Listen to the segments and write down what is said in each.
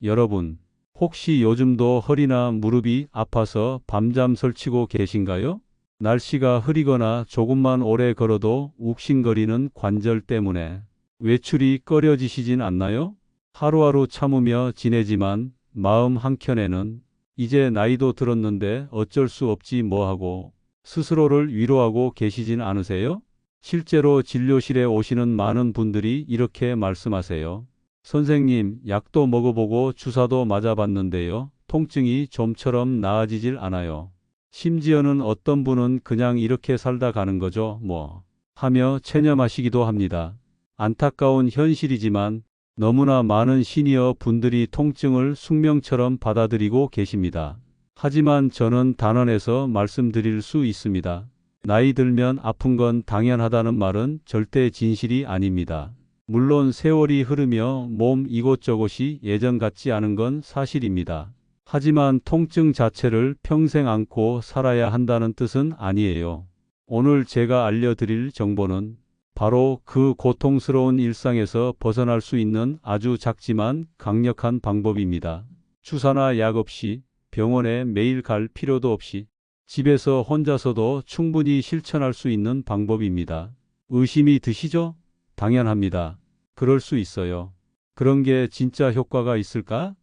여러분, 혹시 요즘도 허리나 무릎이 아파서 밤잠 설치고 계신가요? 날씨가 흐리거나 조금만 오래 걸어도 욱신거리는 관절 때문에 외출이 꺼려지시진 않나요? 하루하루 참으며 지내지만 마음 한켠에는 이제 나이도 들었는데 어쩔 수 없지 뭐하고 스스로를 위로하고 계시진 않으세요? 실제로 진료실에 오시는 많은 분들이 이렇게 말씀하세요. 선생님, 약도 먹어보고 주사도 맞아봤는데요. 통증이 좀처럼 나아지질 않아요. 심지어는 어떤 분은 그냥 이렇게 살다 가는 거죠, 뭐. 하며 체념하시기도 합니다. 안타까운 현실이지만 너무나 많은 시니어 분들이 통증을 숙명처럼 받아들이고 계십니다. 하지만 저는 단언해서 말씀드릴 수 있습니다. 나이 들면 아픈 건 당연하다는 말은 절대 진실이 아닙니다. 물론 세월이 흐르며 몸 이곳저곳이 예전 같지 않은 건 사실입니다. 하지만 통증 자체를 평생 안고 살아야 한다는 뜻은 아니에요. 오늘 제가 알려드릴 정보는 바로 그 고통스러운 일상에서 벗어날 수 있는 아주 작지만 강력한 방법입니다. 주사나 약 없이 병원에 매일 갈 필요도 없이 집에서 혼자서도 충분히 실천할 수 있는 방법입니다. 의심이 드시죠? 당연합니다. 그럴 수 있어요. 그런 게 진짜 효과가 있을까?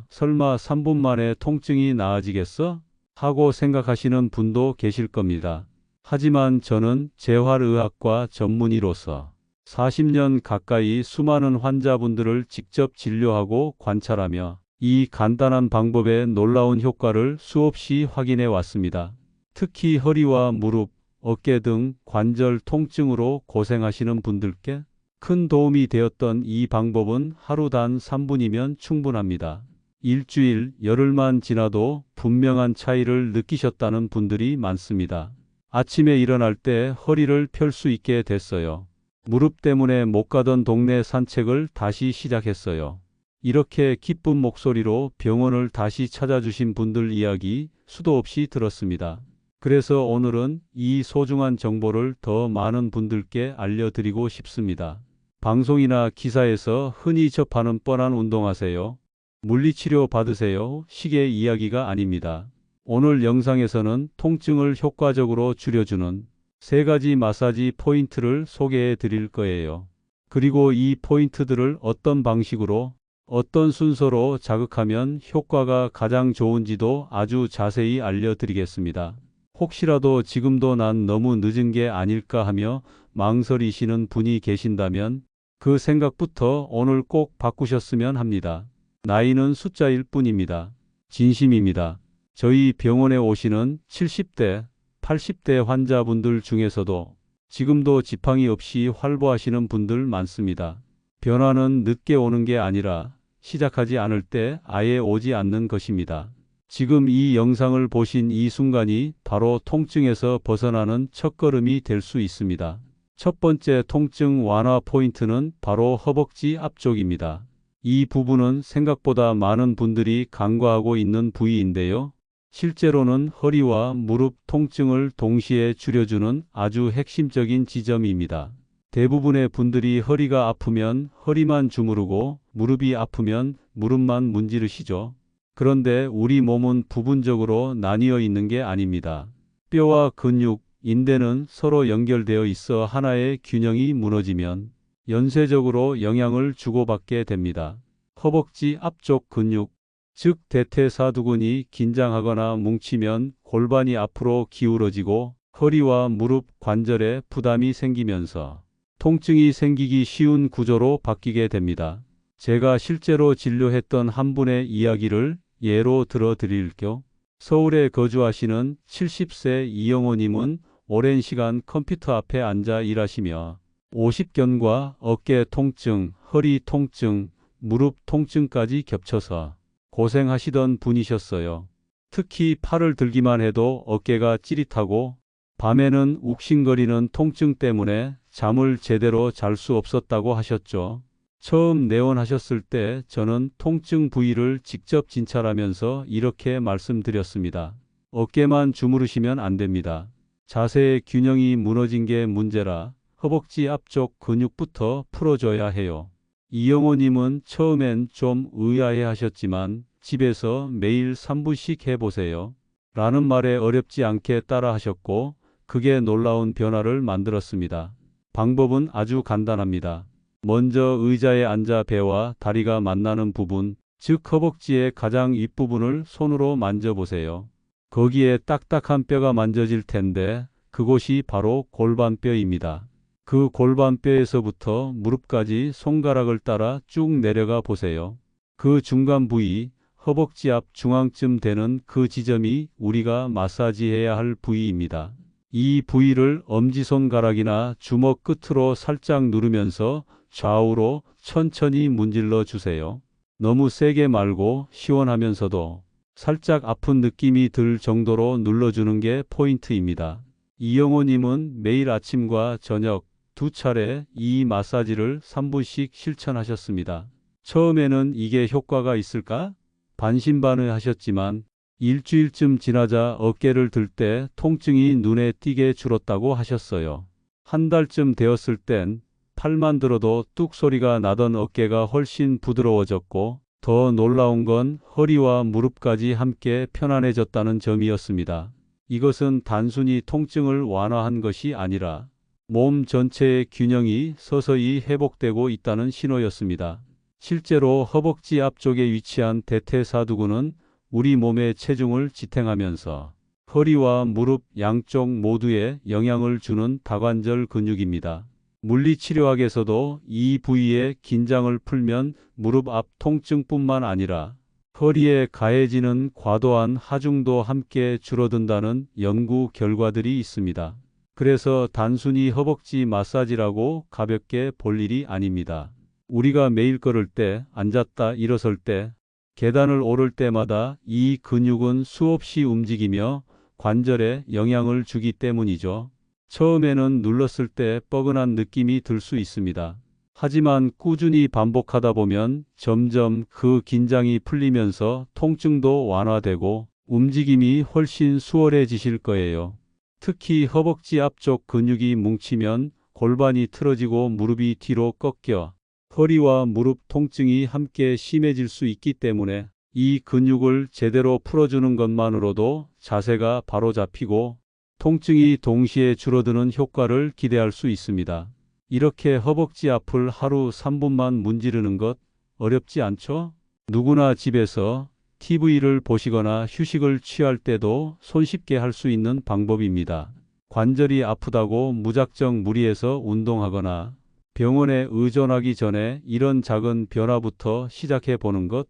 설마 3분 만에 통증이 나아지겠어? 하고 생각하시는 분도 계실 겁니다. 하지만 저는 재활의학과 전문의로서 40년 가까이 수많은 환자분들을 직접 진료하고 관찰하며 이 간단한 방법의 놀라운 효과를 수없이 확인해 왔습니다. 특히 허리와 무릎, 어깨 등 관절 통증으로 고생하시는 분들께 큰 도움이 되었던 이 방법은 하루 단 3분이면 충분합니다. 일주일, 열흘만 지나도 분명한 차이를 느끼셨다는 분들이 많습니다. 아침에 일어날 때 허리를 펼 수 있게 됐어요. 무릎 때문에 못 가던 동네 산책을 다시 시작했어요. 이렇게 기쁜 목소리로 병원을 다시 찾아주신 분들 이야기 수도 없이 들었습니다. 그래서 오늘은 이 소중한 정보를 더 많은 분들께 알려드리고 싶습니다. 방송이나 기사에서 흔히 접하는 뻔한 운동하세요, 물리치료 받으세요, 식의 이야기가 아닙니다. 오늘 영상에서는 통증을 효과적으로 줄여주는 3가지 마사지 포인트를 소개해 드릴 거예요. 그리고 이 포인트들을 어떤 방식으로, 어떤 순서로 자극하면 효과가 가장 좋은지도 아주 자세히 알려드리겠습니다. 혹시라도 지금도 난 너무 늦은 게 아닐까 하며 망설이시는 분이 계신다면 그 생각부터 오늘 꼭 바꾸셨으면 합니다. 나이는 숫자일 뿐입니다. 진심입니다. 저희 병원에 오시는 70대, 80대 환자분들 중에서도 지금도 지팡이 없이 활보하시는 분들 많습니다. 변화는 늦게 오는 게 아니라 시작하지 않을 때 아예 오지 않는 것입니다. 지금 이 영상을 보신 이 순간이 바로 통증에서 벗어나는 첫걸음이 될 수 있습니다. 첫 번째 통증 완화 포인트는 바로 허벅지 앞쪽입니다. 이 부분은 생각보다 많은 분들이 간과하고 있는 부위인데요. 실제로는 허리와 무릎 통증을 동시에 줄여주는 아주 핵심적인 지점입니다. 대부분의 분들이 허리가 아프면 허리만 주무르고 무릎이 아프면 무릎만 문지르시죠. 그런데 우리 몸은 부분적으로 나뉘어 있는 게 아닙니다. 뼈와 근육, 인대는 서로 연결되어 있어 하나의 균형이 무너지면 연쇄적으로 영향을 주고받게 됩니다. 허벅지 앞쪽 근육, 즉 대퇴사두근이 긴장하거나 뭉치면 골반이 앞으로 기울어지고 허리와 무릎 관절에 부담이 생기면서 통증이 생기기 쉬운 구조로 바뀌게 됩니다. 제가 실제로 진료했던 한 분의 이야기를 예로 들어드릴게요. 서울에 거주하시는 70세 이영호님은 오랜 시간 컴퓨터 앞에 앉아 일하시며 오십견과 어깨 통증, 허리 통증, 무릎 통증까지 겹쳐서 고생하시던 분이셨어요. 특히 팔을 들기만 해도 어깨가 찌릿하고 밤에는 욱신거리는 통증 때문에 잠을 제대로 잘 수 없었다고 하셨죠. 처음 내원하셨을 때 저는 통증 부위를 직접 진찰하면서 이렇게 말씀드렸습니다. 어깨만 주무르시면 안 됩니다. 자세의 균형이 무너진 게 문제라 허벅지 앞쪽 근육부터 풀어줘야 해요. 이영호님은 처음엔 좀 의아해 하셨지만 집에서 매일 3분씩 해보세요. 라는 말에 어렵지 않게 따라 하셨고 그게 놀라운 변화를 만들었습니다. 방법은 아주 간단합니다. 먼저 의자에 앉아 배와 다리가 만나는 부분, 즉 허벅지의 가장 윗부분을 손으로 만져보세요. 거기에 딱딱한 뼈가 만져질 텐데 그곳이 바로 골반뼈입니다. 그 골반뼈에서부터 무릎까지 손가락을 따라 쭉 내려가 보세요. 그 중간 부위, 허벅지 앞 중앙쯤 되는 그 지점이 우리가 마사지해야 할 부위입니다. 이 부위를 엄지손가락이나 주먹 끝으로 살짝 누르면서 좌우로 천천히 문질러 주세요. 너무 세게 말고 시원하면서도 살짝 아픈 느낌이 들 정도로 눌러주는 게 포인트입니다. 이영호님은 매일 아침과 저녁 두 차례 이 마사지를 3분씩 실천하셨습니다. 처음에는 이게 효과가 있을까? 반신반의 하셨지만 일주일쯤 지나자 어깨를 들 때 통증이 눈에 띄게 줄었다고 하셨어요. 한 달쯤 되었을 땐 팔만 들어도 뚝 소리가 나던 어깨가 훨씬 부드러워졌고 더 놀라운 건 허리와 무릎까지 함께 편안해졌다는 점이었습니다. 이것은 단순히 통증을 완화한 것이 아니라 몸 전체의 균형이 서서히 회복되고 있다는 신호였습니다. 실제로 허벅지 앞쪽에 위치한 대퇴사두근은 우리 몸의 체중을 지탱하면서 허리와 무릎 양쪽 모두에 영향을 주는 다관절 근육입니다. 물리치료학에서도 이 부위의 긴장을 풀면 무릎 앞 통증뿐만 아니라 허리에 가해지는 과도한 하중도 함께 줄어든다는 연구 결과들이 있습니다. 그래서 단순히 허벅지 마사지라고 가볍게 볼 일이 아닙니다. 우리가 매일 걸을 때, 앉았다 일어설 때, 계단을 오를 때마다 이 근육은 수없이 움직이며 관절에 영향을 주기 때문이죠. 처음에는 눌렀을 때 뻐근한 느낌이 들 수 있습니다. 하지만 꾸준히 반복하다 보면 점점 그 긴장이 풀리면서 통증도 완화되고 움직임이 훨씬 수월해지실 거예요. 특히 허벅지 앞쪽 근육이 뭉치면 골반이 틀어지고 무릎이 뒤로 꺾여 허리와 무릎 통증이 함께 심해질 수 있기 때문에 이 근육을 제대로 풀어주는 것만으로도 자세가 바로 잡히고 통증이 동시에 줄어드는 효과를 기대할 수 있습니다. 이렇게 허벅지 앞을 하루 3분만 문지르는 것 어렵지 않죠? 누구나 집에서 TV를 보시거나 휴식을 취할 때도 손쉽게 할 수 있는 방법입니다. 관절이 아프다고 무작정 무리해서 운동하거나 병원에 의존하기 전에 이런 작은 변화부터 시작해 보는 것,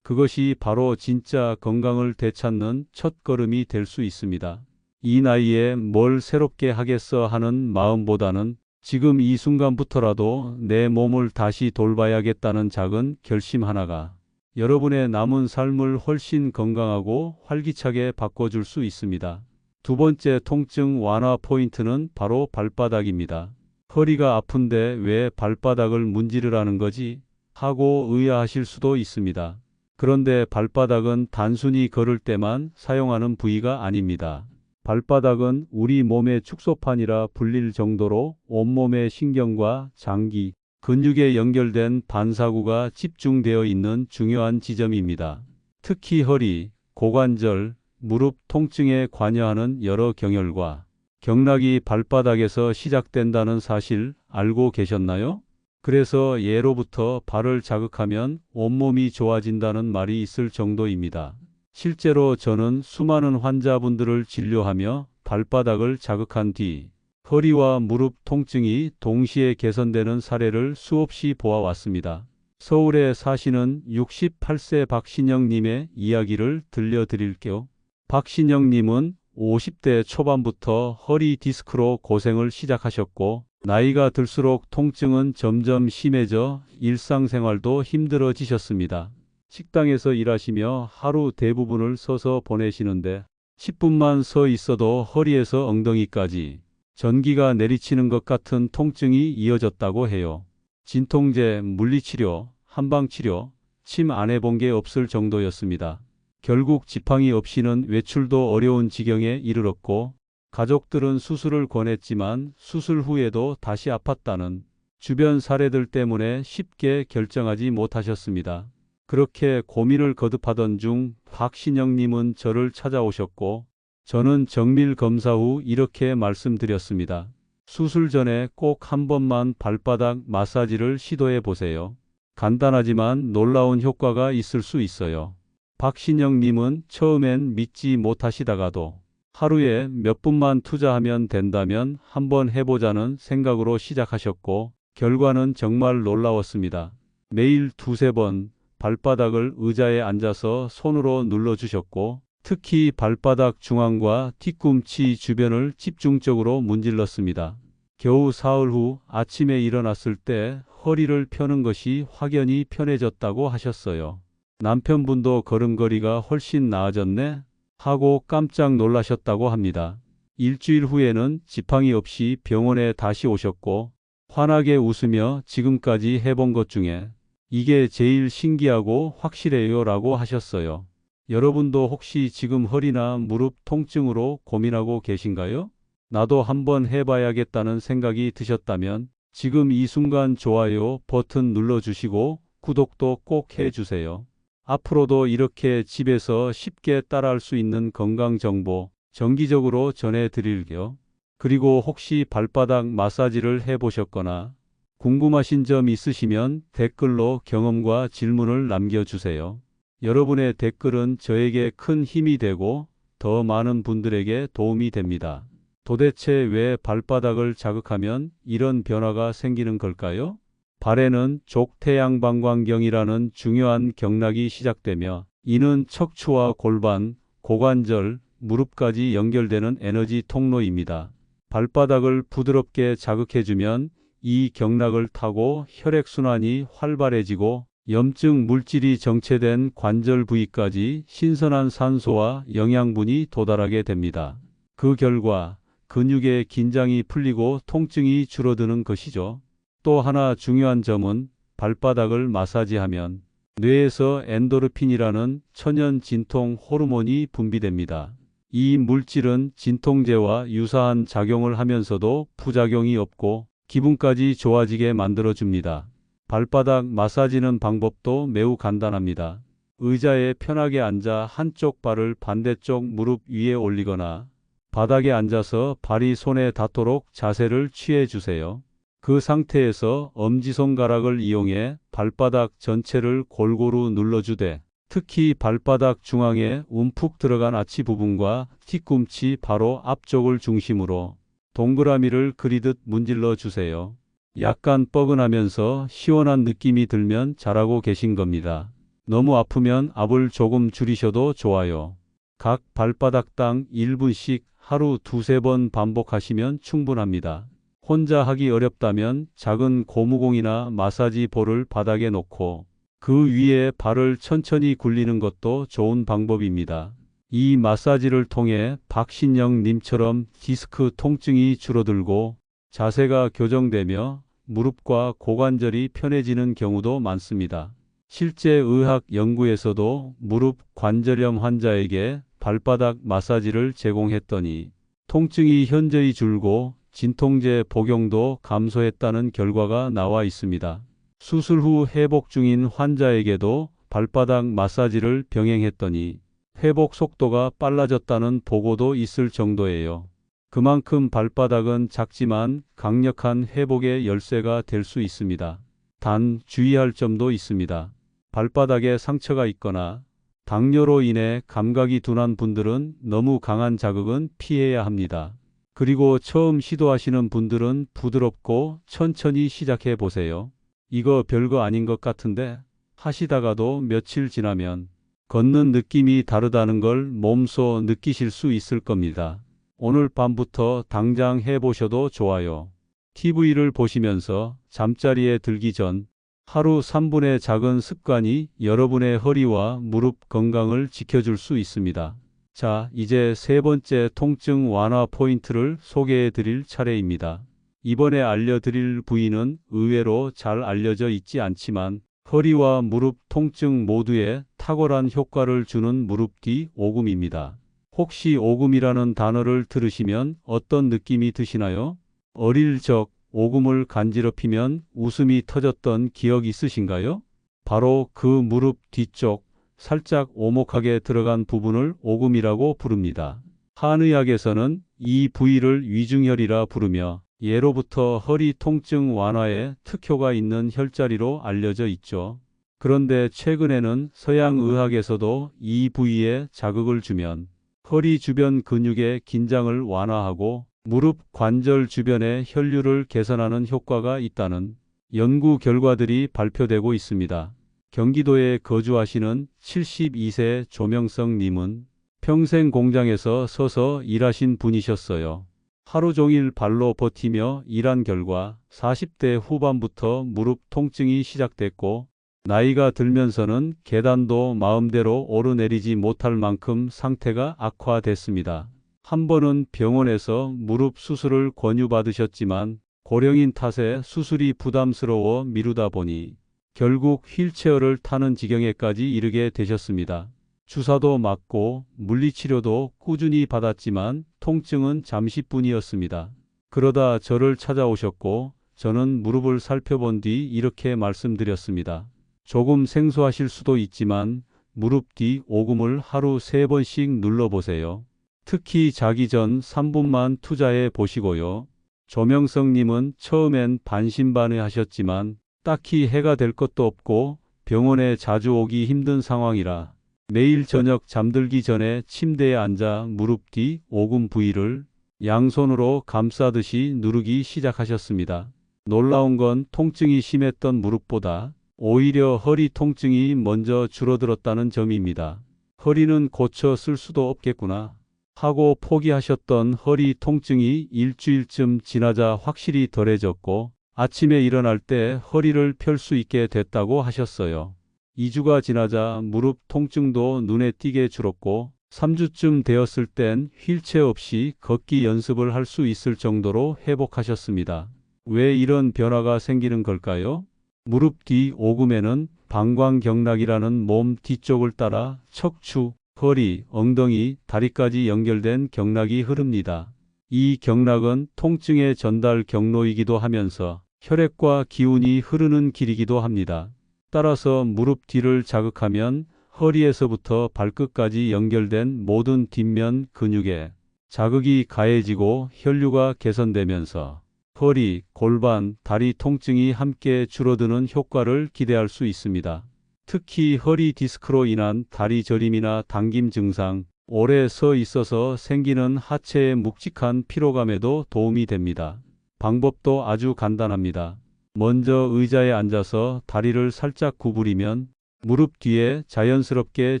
그것이 바로 진짜 건강을 되찾는 첫걸음이 될 수 있습니다. 이 나이에 뭘 새롭게 하겠어 하는 마음보다는 지금 이 순간부터라도 내 몸을 다시 돌봐야겠다는 작은 결심 하나가 여러분의 남은 삶을 훨씬 건강하고 활기차게 바꿔줄 수 있습니다. 두 번째 통증 완화 포인트는 바로 발바닥입니다. 허리가 아픈데 왜 발바닥을 문지르라는 거지? 하고 의아하실 수도 있습니다. 그런데 발바닥은 단순히 걸을 때만 사용하는 부위가 아닙니다. 발바닥은 우리 몸의 축소판이라 불릴 정도로 온몸의 신경과 장기, 근육에 연결된 반사구가 집중되어 있는 중요한 지점입니다. 특히 허리, 고관절, 무릎 통증에 관여하는 여러 경혈과 경락이 발바닥에서 시작된다는 사실 알고 계셨나요? 그래서 예로부터 발을 자극하면 온몸이 좋아진다는 말이 있을 정도입니다. 실제로 저는 수많은 환자분들을 진료하며 발바닥을 자극한 뒤 허리와 무릎 통증이 동시에 개선되는 사례를 수없이 보아왔습니다. 서울에 사시는 68세 박신영님의 이야기를 들려드릴게요. 박신영님은 50대 초반부터 허리 디스크로 고생을 시작하셨고 나이가 들수록 통증은 점점 심해져 일상생활도 힘들어지셨습니다. 식당에서 일하시며 하루 대부분을 서서 보내시는데 10분만 서 있어도 허리에서 엉덩이까지 전기가 내리치는 것 같은 통증이 이어졌다고 해요. 진통제, 물리치료, 한방치료, 침 안 해본 게 없을 정도였습니다. 결국 지팡이 없이는 외출도 어려운 지경에 이르렀고 가족들은 수술을 권했지만 수술 후에도 다시 아팠다는 주변 사례들 때문에 쉽게 결정하지 못하셨습니다. 그렇게 고민을 거듭하던 중 박신영님은 저를 찾아오셨고, 저는 정밀 검사 후 이렇게 말씀드렸습니다. 수술 전에 꼭 한 번만 발바닥 마사지를 시도해 보세요. 간단하지만 놀라운 효과가 있을 수 있어요. 박신영님은 처음엔 믿지 못하시다가도 하루에 몇 분만 투자하면 된다면 한번 해보자는 생각으로 시작하셨고, 결과는 정말 놀라웠습니다. 매일 두세 번 발바닥을 의자에 앉아서 손으로 눌러주셨고, 특히 발바닥 중앙과 뒤꿈치 주변을 집중적으로 문질렀습니다. 겨우 사흘 후 아침에 일어났을 때 허리를 펴는 것이 확연히 편해졌다고 하셨어요. 남편분도 걸음걸이가 훨씬 나아졌네? 하고 깜짝 놀라셨다고 합니다. 일주일 후에는 지팡이 없이 병원에 다시 오셨고, 환하게 웃으며 지금까지 해본 것 중에 이게 제일 신기하고 확실해요 라고 하셨어요. 여러분도 혹시 지금 허리나 무릎 통증으로 고민하고 계신가요? 나도 한번 해봐야겠다는 생각이 드셨다면 지금 이 순간 좋아요 버튼 눌러주시고 구독도 꼭 해주세요. 앞으로도 이렇게 집에서 쉽게 따라할 수 있는 건강 정보 정기적으로 전해드릴게요. 그리고 혹시 발바닥 마사지를 해보셨거나 궁금하신 점 있으시면 댓글로 경험과 질문을 남겨주세요. 여러분의 댓글은 저에게 큰 힘이 되고 더 많은 분들에게 도움이 됩니다. 도대체 왜 발바닥을 자극하면 이런 변화가 생기는 걸까요? 발에는 족태양방광경이라는 중요한 경락이 시작되며, 이는 척추와 골반, 고관절, 무릎까지 연결되는 에너지 통로입니다. 발바닥을 부드럽게 자극해주면 이 경락을 타고 혈액순환이 활발해지고 염증 물질이 정체된 관절 부위까지 신선한 산소와 영양분이 도달하게 됩니다. 그 결과 근육의 긴장이 풀리고 통증이 줄어드는 것이죠. 또 하나 중요한 점은 발바닥을 마사지하면 뇌에서 엔도르핀이라는 천연 진통 호르몬이 분비됩니다. 이 물질은 진통제와 유사한 작용을 하면서도 부작용이 없고 기분까지 좋아지게 만들어줍니다. 발바닥 마사지는 방법도 매우 간단합니다. 의자에 편하게 앉아 한쪽 발을 반대쪽 무릎 위에 올리거나 바닥에 앉아서 발이 손에 닿도록 자세를 취해 주세요. 그 상태에서 엄지손가락을 이용해 발바닥 전체를 골고루 눌러주되, 특히 발바닥 중앙에 움푹 들어간 아치 부분과 뒤꿈치 바로 앞쪽을 중심으로 동그라미를 그리듯 문질러 주세요. 약간 뻐근하면서 시원한 느낌이 들면 잘하고 계신 겁니다. 너무 아프면 압을 조금 줄이셔도 좋아요. 각 발바닥당 1분씩 하루 두세 번 반복하시면 충분합니다. 혼자 하기 어렵다면 작은 고무공이나 마사지 볼을 바닥에 놓고 그 위에 발을 천천히 굴리는 것도 좋은 방법입니다. 이 마사지를 통해 박신영 님처럼 디스크 통증이 줄어들고 자세가 교정되며 무릎과 고관절이 편해지는 경우도 많습니다. 실제 의학 연구에서도 무릎 관절염 환자에게 발바닥 마사지를 제공했더니 통증이 현저히 줄고 진통제 복용도 감소했다는 결과가 나와 있습니다. 수술 후 회복 중인 환자에게도 발바닥 마사지를 병행했더니 회복 속도가 빨라졌다는 보고도 있을 정도예요. 그만큼 발바닥은 작지만 강력한 회복의 열쇠가 될 수 있습니다. 단 주의할 점도 있습니다. 발바닥에 상처가 있거나 당뇨로 인해 감각이 둔한 분들은 너무 강한 자극은 피해야 합니다. 그리고 처음 시도하시는 분들은 부드럽고 천천히 시작해 보세요. 이거 별거 아닌 것 같은데 하시다가도 며칠 지나면 걷는 느낌이 다르다는 걸 몸소 느끼실 수 있을 겁니다. 오늘 밤부터 당장 해보셔도 좋아요. TV를 보시면서 잠자리에 들기 전 하루 3분의 작은 습관이 여러분의 허리와 무릎 건강을 지켜줄 수 있습니다. 자, 이제 세 번째 통증 완화 포인트를 소개해 드릴 차례입니다. 이번에 알려드릴 부위는 의외로 잘 알려져 있지 않지만 허리와 무릎 통증 모두에 탁월한 효과를 주는 무릎 뒤 오금입니다. 혹시 오금이라는 단어를 들으시면 어떤 느낌이 드시나요? 어릴 적 오금을 간지럽히면 웃음이 터졌던 기억 있으신가요? 바로 그 무릎 뒤쪽 살짝 오목하게 들어간 부분을 오금이라고 부릅니다. 한의학에서는 이 부위를 위중혈이라 부르며 예로부터 허리 통증 완화에 특효가 있는 혈자리로 알려져 있죠. 그런데 최근에는 서양 의학에서도 이 부위에 자극을 주면 허리 주변 근육의 긴장을 완화하고 무릎 관절 주변의 혈류를 개선하는 효과가 있다는 연구 결과들이 발표되고 있습니다. 경기도에 거주하시는 72세 조명성 님은 평생 공장에서 서서 일하신 분이셨어요. 하루 종일 발로 버티며 일한 결과 40대 후반부터 무릎 통증이 시작됐고 나이가 들면서는 계단도 마음대로 오르내리지 못할 만큼 상태가 악화됐습니다. 한 번은 병원에서 무릎 수술을 권유받으셨지만 고령인 탓에 수술이 부담스러워 미루다 보니 결국 휠체어를 타는 지경에까지 이르게 되셨습니다. 주사도 맞고 물리치료도 꾸준히 받았지만 통증은 잠시뿐이었습니다. 그러다 저를 찾아오셨고 저는 무릎을 살펴본 뒤 이렇게 말씀드렸습니다. 조금 생소하실 수도 있지만 무릎 뒤 오금을 하루 3번씩 눌러보세요. 특히 자기 전 3분만 투자해 보시고요. 조명성님은 처음엔 반신반의하셨지만 딱히 해가 될 것도 없고 병원에 자주 오기 힘든 상황이라 매일 저녁 잠들기 전에 침대에 앉아 무릎 뒤 오금 부위를 양손으로 감싸듯이 누르기 시작하셨습니다. 놀라운 건 통증이 심했던 무릎보다 오히려 허리 통증이 먼저 줄어들었다는 점입니다. 허리는 고쳐 쓸 수도 없겠구나 하고 포기하셨던 허리 통증이 일주일쯤 지나자 확실히 덜해졌고 아침에 일어날 때 허리를 펼 수 있게 됐다고 하셨어요. 2주가 지나자 무릎 통증도 눈에 띄게 줄었고 3주쯤 되었을 땐 휠체어 없이 걷기 연습을 할 수 있을 정도로 회복하셨습니다. 왜 이런 변화가 생기는 걸까요? 무릎 뒤 오금에는 방광경락이라는 몸 뒤쪽을 따라 척추, 허리, 엉덩이, 다리까지 연결된 경락이 흐릅니다. 이 경락은 통증의 전달 경로이기도 하면서 혈액과 기운이 흐르는 길이기도 합니다. 따라서 무릎 뒤를 자극하면 허리에서부터 발끝까지 연결된 모든 뒷면 근육에 자극이 가해지고 혈류가 개선되면서 허리, 골반, 다리 통증이 함께 줄어드는 효과를 기대할 수 있습니다. 특히 허리 디스크로 인한 다리 저림이나 당김 증상, 오래 서 있어서 생기는 하체의 묵직한 피로감에도 도움이 됩니다. 방법도 아주 간단합니다. 먼저 의자에 앉아서 다리를 살짝 구부리면 무릎 뒤에 자연스럽게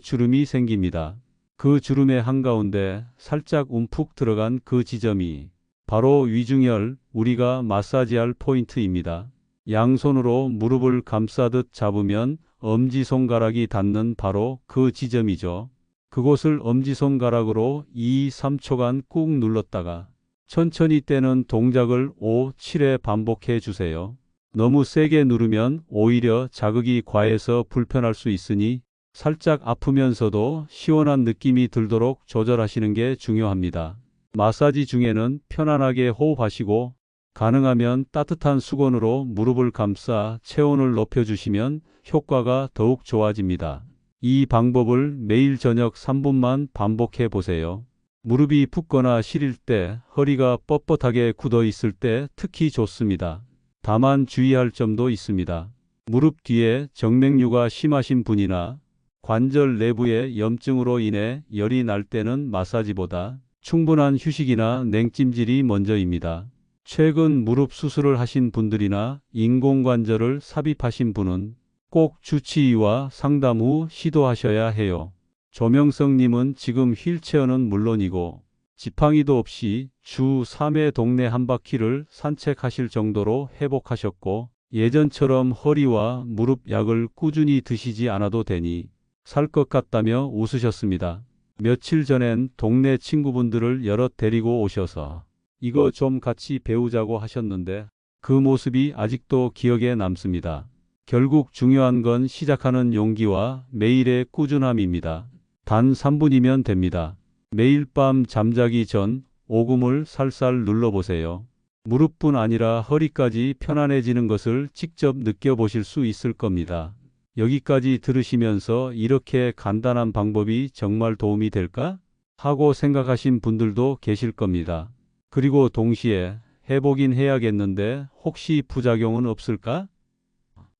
주름이 생깁니다. 그 주름의 한가운데 살짝 움푹 들어간 그 지점이 바로 위중혈, 우리가 마사지할 포인트입니다. 양손으로 무릎을 감싸듯 잡으면 엄지손가락이 닿는 바로 그 지점이죠. 그곳을 엄지손가락으로 2, 3초간 꾹 눌렀다가 천천히 떼는 동작을 5, 7회 반복해 주세요. 너무 세게 누르면 오히려 자극이 과해서 불편할 수 있으니 살짝 아프면서도 시원한 느낌이 들도록 조절하시는 게 중요합니다. 마사지 중에는 편안하게 호흡하시고 가능하면 따뜻한 수건으로 무릎을 감싸 체온을 높여주시면 효과가 더욱 좋아집니다. 이 방법을 매일 저녁 3분만 반복해 보세요. 무릎이 붓거나 시릴 때, 허리가 뻣뻣하게 굳어 있을 때 특히 좋습니다. 다만 주의할 점도 있습니다. 무릎 뒤에 정맥류가 심하신 분이나 관절 내부의 염증으로 인해 열이 날 때는 마사지보다 충분한 휴식이나 냉찜질이 먼저입니다. 최근 무릎 수술을 하신 분들이나 인공관절을 삽입하신 분은 꼭 주치의와 상담 후 시도하셔야 해요. 조명성님은 지금 휠체어는 물론이고 지팡이도 없이 주 3회 동네 한 바퀴를 산책하실 정도로 회복하셨고 예전처럼 허리와 무릎 약을 꾸준히 드시지 않아도 되니 살 것 같다며 웃으셨습니다. 며칠 전엔 동네 친구분들을 여럿 데리고 오셔서 이거 좀 같이 배우자고 하셨는데 그 모습이 아직도 기억에 남습니다. 결국 중요한 건 시작하는 용기와 매일의 꾸준함입니다. 단 3분이면 됩니다. 매일 밤 잠자기 전 오금을 살살 눌러보세요. 무릎뿐 아니라 허리까지 편안해지는 것을 직접 느껴보실 수 있을 겁니다. 여기까지 들으시면서 이렇게 간단한 방법이 정말 도움이 될까? 하고 생각하신 분들도 계실 겁니다. 그리고 동시에 해보긴 해야겠는데 혹시 부작용은 없을까?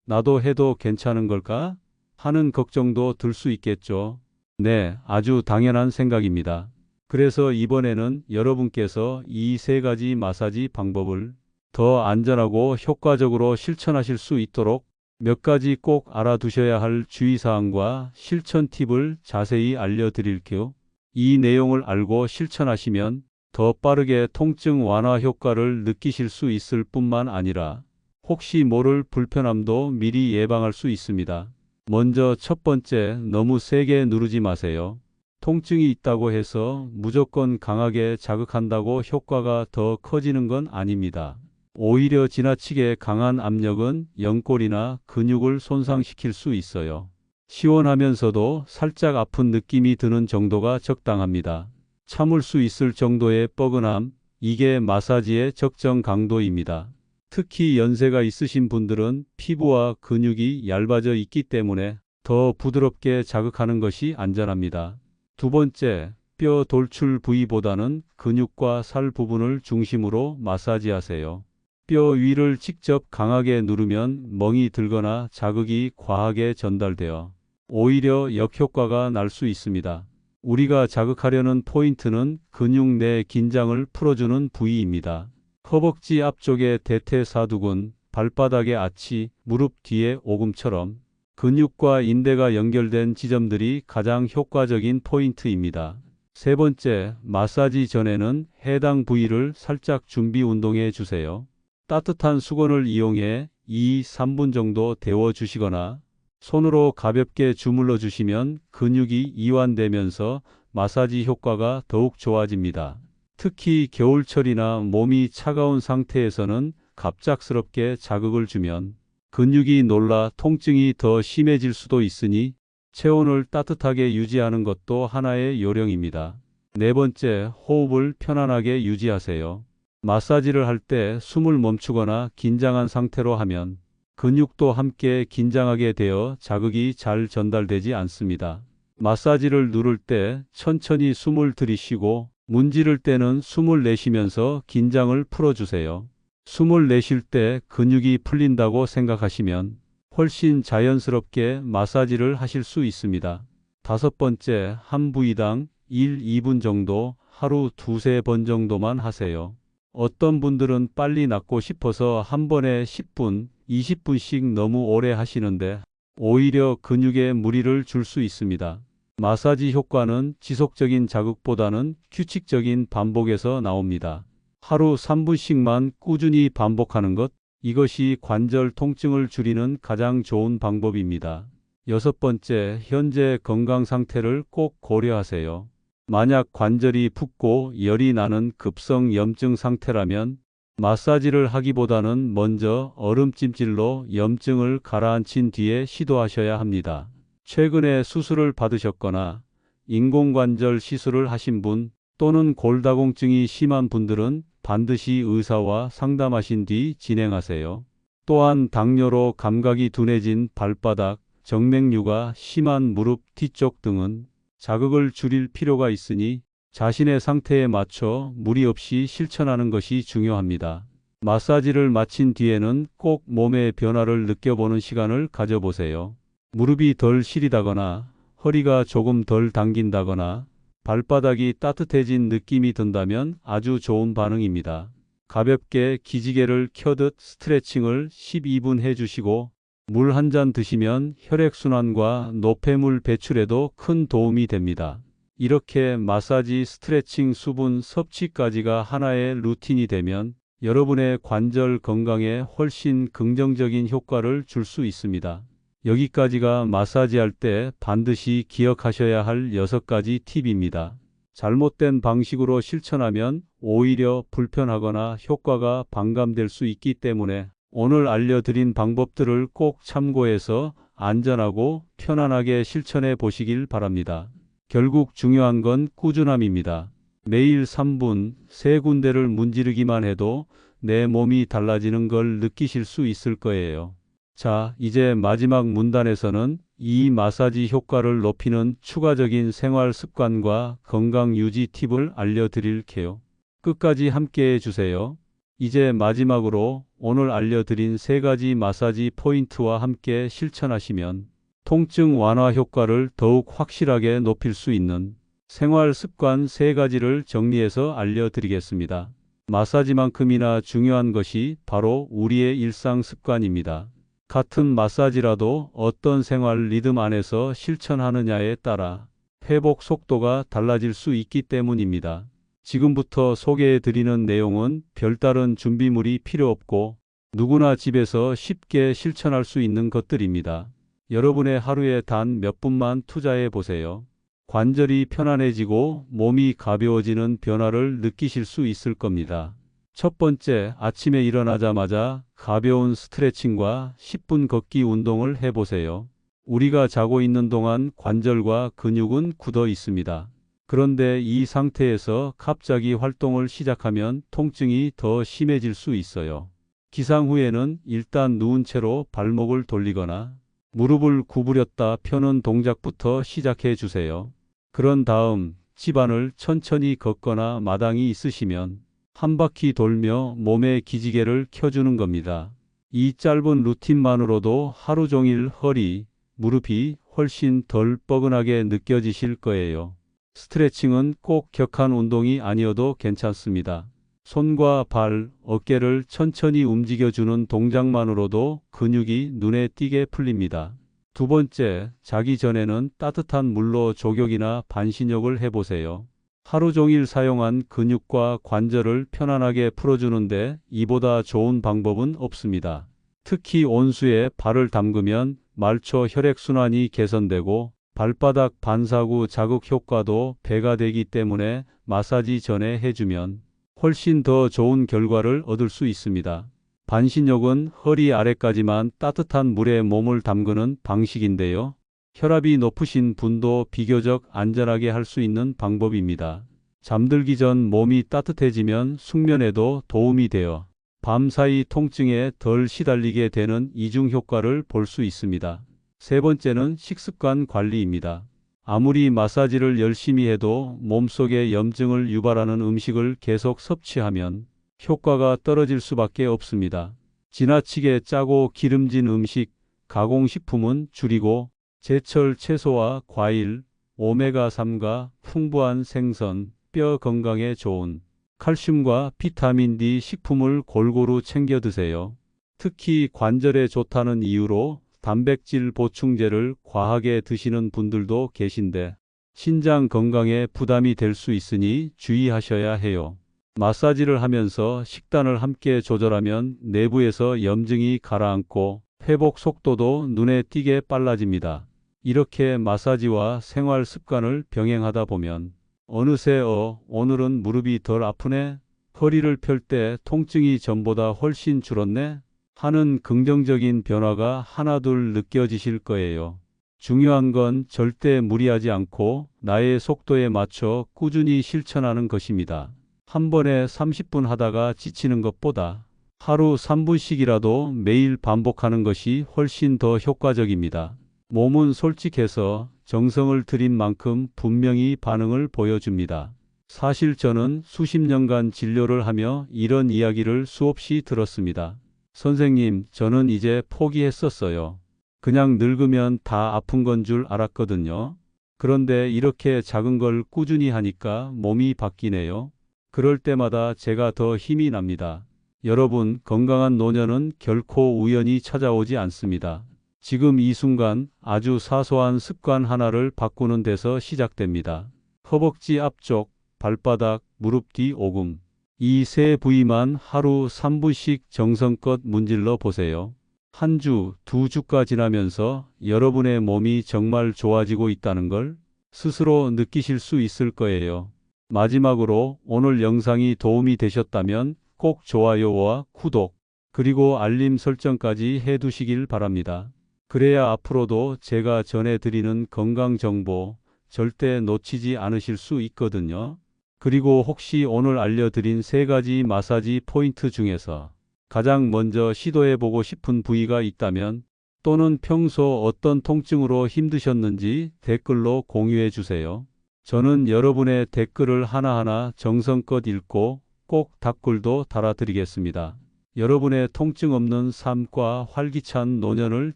나도 해도 괜찮은 걸까? 하는 걱정도 들 수 있겠죠. 네, 아주 당연한 생각입니다. 그래서 이번에는 여러분께서 이 세 가지 마사지 방법을 더 안전하고 효과적으로 실천하실 수 있도록 몇 가지 꼭 알아두셔야 할 주의사항과 실천 팁을 자세히 알려드릴게요. 이 내용을 알고 실천하시면 더 빠르게 통증 완화 효과를 느끼실 수 있을 뿐만 아니라 혹시 모를 불편함도 미리 예방할 수 있습니다. 먼저 첫 번째, 너무 세게 누르지 마세요. 통증이 있다고 해서 무조건 강하게 자극한다고 효과가 더 커지는 건 아닙니다. 오히려 지나치게 강한 압력은 연골이나 근육을 손상시킬 수 있어요. 시원하면서도 살짝 아픈 느낌이 드는 정도가 적당합니다. 참을 수 있을 정도의 뻐근함, 이게 마사지의 적정 강도입니다. 특히 연세가 있으신 분들은 피부와 근육이 얇아져 있기 때문에 더 부드럽게 자극하는 것이 안전합니다. 두 번째, 뼈 돌출 부위보다는 근육과 살 부분을 중심으로 마사지하세요. 뼈 위를 직접 강하게 누르면 멍이 들거나 자극이 과하게 전달되어 오히려 역효과가 날 수 있습니다. 우리가 자극하려는 포인트는 근육 내 긴장을 풀어주는 부위입니다. 허벅지 앞쪽의 대퇴사두근, 발바닥의 아치, 무릎 뒤의 오금처럼 근육과 인대가 연결된 지점들이 가장 효과적인 포인트입니다. 세 번째, 마사지 전에는 해당 부위를 살짝 준비 운동해 주세요. 따뜻한 수건을 이용해 2-3분 정도 데워 주시거나 손으로 가볍게 주물러 주시면 근육이 이완되면서 마사지 효과가 더욱 좋아집니다. 특히 겨울철이나 몸이 차가운 상태에서는 갑작스럽게 자극을 주면 근육이 놀라 통증이 더 심해질 수도 있으니 체온을 따뜻하게 유지하는 것도 하나의 요령입니다. 네 번째, 호흡을 편안하게 유지하세요. 마사지를 할 때 숨을 멈추거나 긴장한 상태로 하면 근육도 함께 긴장하게 되어 자극이 잘 전달되지 않습니다. 마사지를 누를 때 천천히 숨을 들이쉬고 문지를 때는 숨을 내쉬면서 긴장을 풀어주세요. 숨을 내쉴 때 근육이 풀린다고 생각하시면 훨씬 자연스럽게 마사지를 하실 수 있습니다. 다섯 번째, 한 부위당 1-2분 정도 하루 2-3번 정도만 하세요. 어떤 분들은 빨리 낫고 싶어서 한 번에 10분, 20분씩 너무 오래 하시는데 오히려 근육에 무리를 줄 수 있습니다. 마사지 효과는 지속적인 자극보다는 규칙적인 반복에서 나옵니다. 하루 3분씩만 꾸준히 반복하는 것, 이것이 관절 통증을 줄이는 가장 좋은 방법입니다. 여섯 번째, 현재 건강 상태를 꼭 고려하세요. 만약 관절이 붓고 열이 나는 급성 염증 상태라면 마사지를 하기보다는 먼저 얼음찜질로 염증을 가라앉힌 뒤에 시도하셔야 합니다. 최근에 수술을 받으셨거나 인공관절 시술을 하신 분 또는 골다공증이 심한 분들은 반드시 의사와 상담하신 뒤 진행하세요. 또한 당뇨로 감각이 둔해진 발바닥, 정맥류가 심한 무릎 뒤쪽 등은 자극을 줄일 필요가 있으니 자신의 상태에 맞춰 무리 없이 실천하는 것이 중요합니다. 마사지를 마친 뒤에는 꼭 몸의 변화를 느껴보는 시간을 가져보세요. 무릎이 덜 시리다거나 허리가 조금 덜 당긴다거나 발바닥이 따뜻해진 느낌이 든다면 아주 좋은 반응입니다. 가볍게 기지개를 켜듯 스트레칭을 12분 해주시고 물 한 잔 드시면 혈액순환과 노폐물 배출에도 큰 도움이 됩니다. 이렇게 마사지, 스트레칭, 수분 섭취까지가 하나의 루틴이 되면 여러분의 관절 건강에 훨씬 긍정적인 효과를 줄 수 있습니다. 여기까지가 마사지할 때 반드시 기억하셔야 할 6가지 팁입니다. 잘못된 방식으로 실천하면 오히려 불편하거나 효과가 반감될 수 있기 때문에 오늘 알려드린 방법들을 꼭 참고해서 안전하고 편안하게 실천해 보시길 바랍니다. 결국 중요한 건 꾸준함입니다. 매일 3분, 3군데를 문지르기만 해도 내 몸이 달라지는 걸 느끼실 수 있을 거예요. 자, 이제 마지막 문단에서는 이 마사지 효과를 높이는 추가적인 생활 습관과 건강 유지 팁을 알려드릴게요. 끝까지 함께 해주세요. 이제 마지막으로 오늘 알려드린 3가지 마사지 포인트와 함께 실천하시면 통증 완화 효과를 더욱 확실하게 높일 수 있는 생활 습관 3가지를 정리해서 알려드리겠습니다. 마사지만큼이나 중요한 것이 바로 우리의 일상 습관입니다. 같은 마사지라도 어떤 생활 리듬 안에서 실천하느냐에 따라 회복 속도가 달라질 수 있기 때문입니다. 지금부터 소개해 드리는 내용은 별다른 준비물이 필요 없고 누구나 집에서 쉽게 실천할 수 있는 것들입니다. 여러분의 하루에 단 몇 분만 투자해 보세요. 관절이 편안해지고 몸이 가벼워지는 변화를 느끼실 수 있을 겁니다. 첫 번째, 아침에 일어나자마자 가벼운 스트레칭과 10분 걷기 운동을 해보세요. 우리가 자고 있는 동안 관절과 근육은 굳어 있습니다. 그런데 이 상태에서 갑자기 활동을 시작하면 통증이 더 심해질 수 있어요. 기상 후에는 일단 누운 채로 발목을 돌리거나 무릎을 구부렸다 펴는 동작부터 시작해 주세요. 그런 다음 집안을 천천히 걷거나 마당이 있으시면 한 바퀴 돌며 몸의 기지개를 켜주는 겁니다. 이 짧은 루틴만으로도 하루 종일 허리, 무릎이 훨씬 덜 뻐근하게 느껴지실 거예요. 스트레칭은 꼭 격한 운동이 아니어도 괜찮습니다. 손과 발, 어깨를 천천히 움직여주는 동작만으로도 근육이 눈에 띄게 풀립니다. 두 번째, 자기 전에는 따뜻한 물로 족욕이나 반신욕을 해보세요. 하루 종일 사용한 근육과 관절을 편안하게 풀어주는데 이보다 좋은 방법은 없습니다. 특히 온수에 발을 담그면 말초 혈액순환이 개선되고 발바닥 반사구 자극 효과도 배가 되기 때문에 마사지 전에 해주면 훨씬 더 좋은 결과를 얻을 수 있습니다. 반신욕은 허리 아래까지만 따뜻한 물에 몸을 담그는 방식인데요. 혈압이 높으신 분도 비교적 안전하게 할 수 있는 방법입니다. 잠들기 전 몸이 따뜻해지면 숙면에도 도움이 되어 밤사이 통증에 덜 시달리게 되는 이중 효과를 볼 수 있습니다. 세 번째는 식습관 관리입니다. 아무리 마사지를 열심히 해도 몸속에 염증을 유발하는 음식을 계속 섭취하면 효과가 떨어질 수밖에 없습니다. 지나치게 짜고 기름진 음식, 가공식품은 줄이고 제철 채소와 과일, 오메가3가 풍부한 생선, 뼈 건강에 좋은 칼슘과 비타민 D 식품을 골고루 챙겨 드세요. 특히 관절에 좋다는 이유로 단백질 보충제를 과하게 드시는 분들도 계신데 신장 건강에 부담이 될 수 있으니 주의하셔야 해요. 마사지를 하면서 식단을 함께 조절하면 내부에서 염증이 가라앉고 회복 속도도 눈에 띄게 빨라집니다. 이렇게 마사지와 생활 습관을 병행하다 보면 어느새 오늘은 무릎이 덜 아프네? 허리를 펼 때 통증이 전보다 훨씬 줄었네? 하는 긍정적인 변화가 하나둘 느껴지실 거예요. 중요한 건 절대 무리하지 않고 나의 속도에 맞춰 꾸준히 실천하는 것입니다. 한 번에 30분 하다가 지치는 것보다 하루 3분씩이라도 매일 반복하는 것이 훨씬 더 효과적입니다. 몸은 솔직해서 정성을 들인 만큼 분명히 반응을 보여줍니다. 사실 저는 수십 년간 진료를 하며 이런 이야기를 수없이 들었습니다. 선생님, 저는 이제 포기했었어요. 그냥 늙으면 다 아픈 건 줄 알았거든요. 그런데 이렇게 작은 걸 꾸준히 하니까 몸이 바뀌네요. 그럴 때마다 제가 더 힘이 납니다. 여러분, 건강한 노년은 결코 우연히 찾아오지 않습니다. 지금 이 순간 아주 사소한 습관 하나를 바꾸는 데서 시작됩니다. 허벅지 앞쪽, 발바닥, 무릎 뒤 오금. 이 세 부위만 하루 3분씩 정성껏 문질러 보세요. 한 주, 두 주가 지나면서 여러분의 몸이 정말 좋아지고 있다는 걸 스스로 느끼실 수 있을 거예요. 마지막으로 오늘 영상이 도움이 되셨다면 꼭 좋아요와 구독, 그리고 알림 설정까지 해두시길 바랍니다. 그래야 앞으로도 제가 전해드리는 건강 정보 절대 놓치지 않으실 수 있거든요. 그리고 혹시 오늘 알려드린 3가지 마사지 포인트 중에서 가장 먼저 시도해보고 싶은 부위가 있다면 또는 평소 어떤 통증으로 힘드셨는지 댓글로 공유해 주세요. 저는 여러분의 댓글을 하나하나 정성껏 읽고 꼭 답글도 달아드리겠습니다. 여러분의 통증 없는 삶과 활기찬 노년을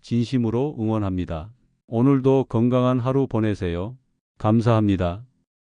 진심으로 응원합니다. 오늘도 건강한 하루 보내세요. 감사합니다.